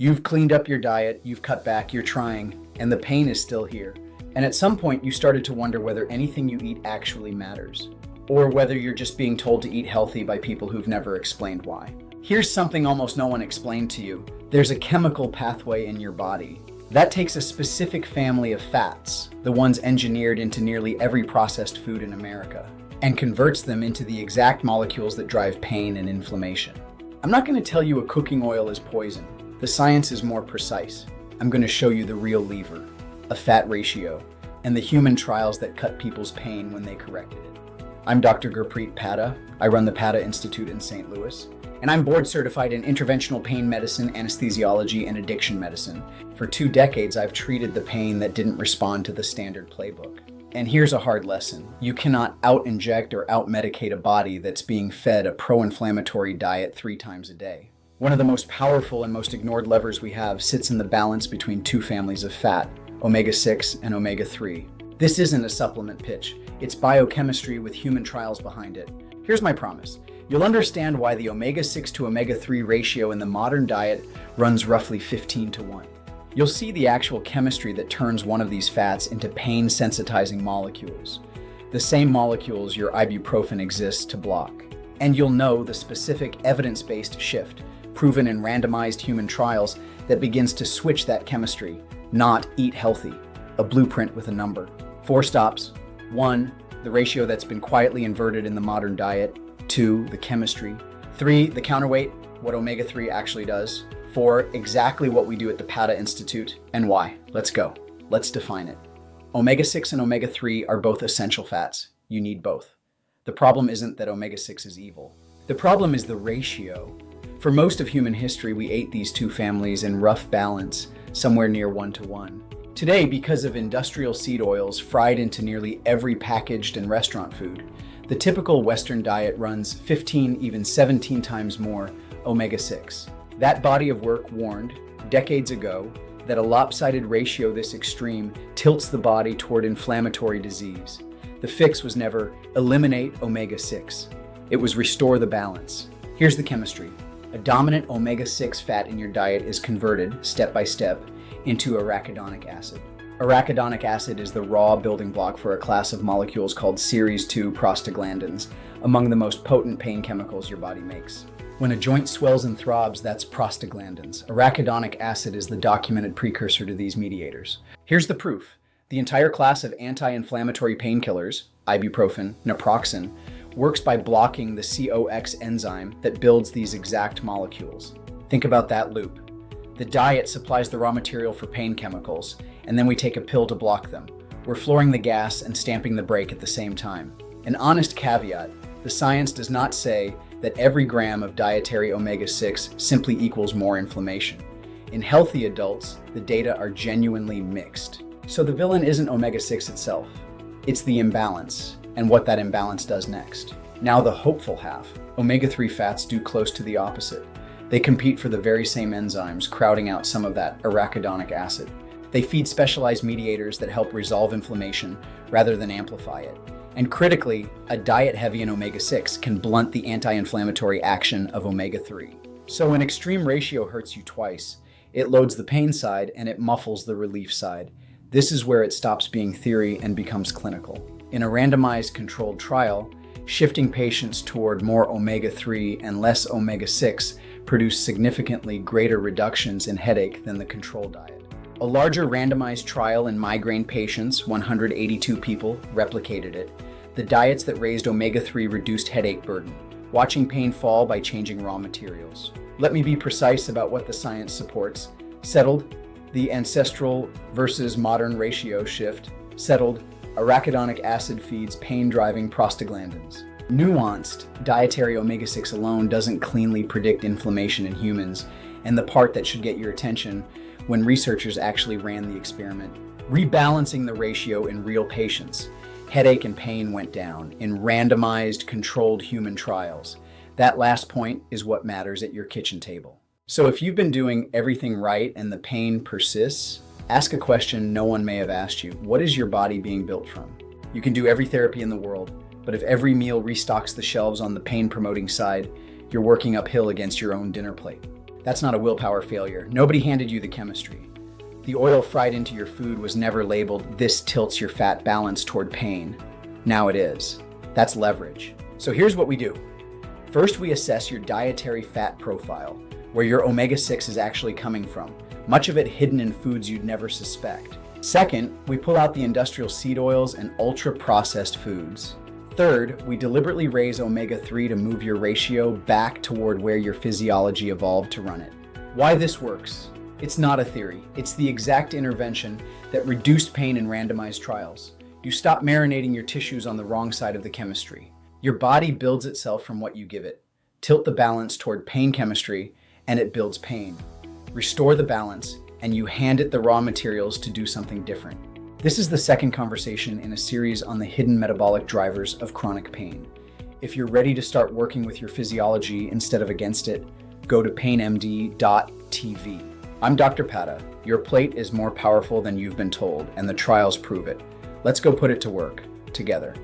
You've cleaned up your diet, you've cut back, you're trying, and the pain is still here. And at some point, you started to wonder whether anything you eat actually matters, or whether you're just being told to eat healthy by people who've never explained why. Here's something almost no one explained to you. There's a chemical pathway in your body that takes a specific family of fats, the ones engineered into nearly every processed food in America, and converts them into the exact molecules that drive pain and inflammation. I'm not going to tell you a cooking oil is poison. The science is more precise. I'm going to show you the real lever, a fat ratio, and the human trials that cut people's pain when they corrected it. I'm Dr. Gurpreet Padda. I run the Padda Institute in St. Louis, and I'm board certified in interventional pain medicine, anesthesiology, and addiction medicine. For 2 decades, I've treated the pain that didn't respond to the standard playbook. And here's a hard lesson. You cannot out-inject or out-medicate a body that's being fed a pro-inflammatory diet 3 times a day. One of the most powerful and most ignored levers we have sits in the balance between 2 families of fat, omega-6 and omega-3. This isn't a supplement pitch. It's biochemistry with human trials behind it. Here's my promise. You'll understand why the omega-6 to omega-3 ratio in the modern diet runs roughly 15-1. You'll see the actual chemistry that turns one of these fats into pain-sensitizing molecules, the same molecules your ibuprofen exists to block. And you'll know the specific evidence-based shift, proven in randomized human trials, that begins to switch that chemistry, not eat healthy, a blueprint with a number. 4 stops. 1, the ratio that's been quietly inverted in the modern diet. 2, the chemistry. 3, the counterweight, what omega-3 actually does. 4, exactly what we do at the Padda Institute and why. Let's go. Let's define it. Omega-6 and omega-3 are both essential fats. You need both. The problem isn't that omega-6 is evil. The problem is the ratio. For most of human history, we ate these 2 families in rough balance, somewhere near 1-1. Today, because of industrial seed oils fried into nearly every packaged and restaurant food, the typical Western diet runs 15, even 17 times more omega-6. That body of work warned, decades ago, that a lopsided ratio this extreme tilts the body toward inflammatory disease. The fix was never eliminate omega-6. It was restore the balance. Here's the chemistry. A dominant omega-6 fat in your diet is converted, step by step, into arachidonic acid. Arachidonic acid is the raw building block for a class of molecules called series 2 prostaglandins, among the most potent pain chemicals your body makes. When a joint swells and throbs, that's prostaglandins. Arachidonic acid is the documented precursor to these mediators. Here's the proof. The entire class of anti-inflammatory painkillers, ibuprofen, naproxen, works by blocking the COX enzyme that builds these exact molecules. Think about that loop. The diet supplies the raw material for pain chemicals, and then we take a pill to block them. We're flooring the gas and stamping the brake at the same time. An honest caveat, the science does not say that every gram of dietary omega-6 simply equals more inflammation. In healthy adults, the data are genuinely mixed. So the villain isn't omega-6 itself. It's the imbalance, and what that imbalance does next. Now the hopeful half. Omega-3 fats do close to the opposite. They compete for the very same enzymes, crowding out some of that arachidonic acid. They feed specialized mediators that help resolve inflammation rather than amplify it. And critically, a diet heavy in omega-6 can blunt the anti-inflammatory action of omega-3. So an extreme ratio hurts you twice. It loads the pain side and it muffles the relief side. This is where it stops being theory and becomes clinical. In a randomized controlled trial, shifting patients toward more omega-3 and less omega-6 produced significantly greater reductions in headache than the control diet. A larger randomized trial in migraine patients, 182 people, replicated it. The diets that raised omega-3 reduced headache burden, watching pain fall by changing raw materials. Let me be precise about what the science supports. Settled, the ancestral versus modern ratio shift. Settled, arachidonic acid feeds pain-driving prostaglandins. Nuanced, dietary omega-6 alone doesn't cleanly predict inflammation in humans, and the part that should get your attention when researchers actually ran the experiment. Rebalancing the ratio in real patients. Headache and pain went down in randomized, controlled human trials. That last point is what matters at your kitchen table. So if you've been doing everything right and the pain persists, ask a question no one may have asked you. What is your body being built from? You can do every therapy in the world, but if every meal restocks the shelves on the pain-promoting side, you're working uphill against your own dinner plate. That's not a willpower failure. Nobody handed you the chemistry. The oil fried into your food was never labeled, "This tilts your fat balance toward pain." Now it is. That's leverage. So here's what we do. First, we assess your dietary fat profile, where your omega-6 is actually coming from, much of it hidden in foods you'd never suspect. Second, we pull out the industrial seed oils and ultra-processed foods. Third, we deliberately raise omega-3 to move your ratio back toward where your physiology evolved to run it. Why this works? It's not a theory. It's the exact intervention that reduced pain in randomized trials. You stop marinating your tissues on the wrong side of the chemistry. Your body builds itself from what you give it. Tilt the balance toward pain chemistry, and it builds pain. Restore the balance, and you hand it the raw materials to do something different. This is the second conversation in a series on the hidden metabolic drivers of chronic pain. If you're ready to start working with your physiology instead of against it, go to painmd.tv. I'm Dr. Padda. Your plate is more powerful than you've been told, and the trials prove it. Let's go put it to work together.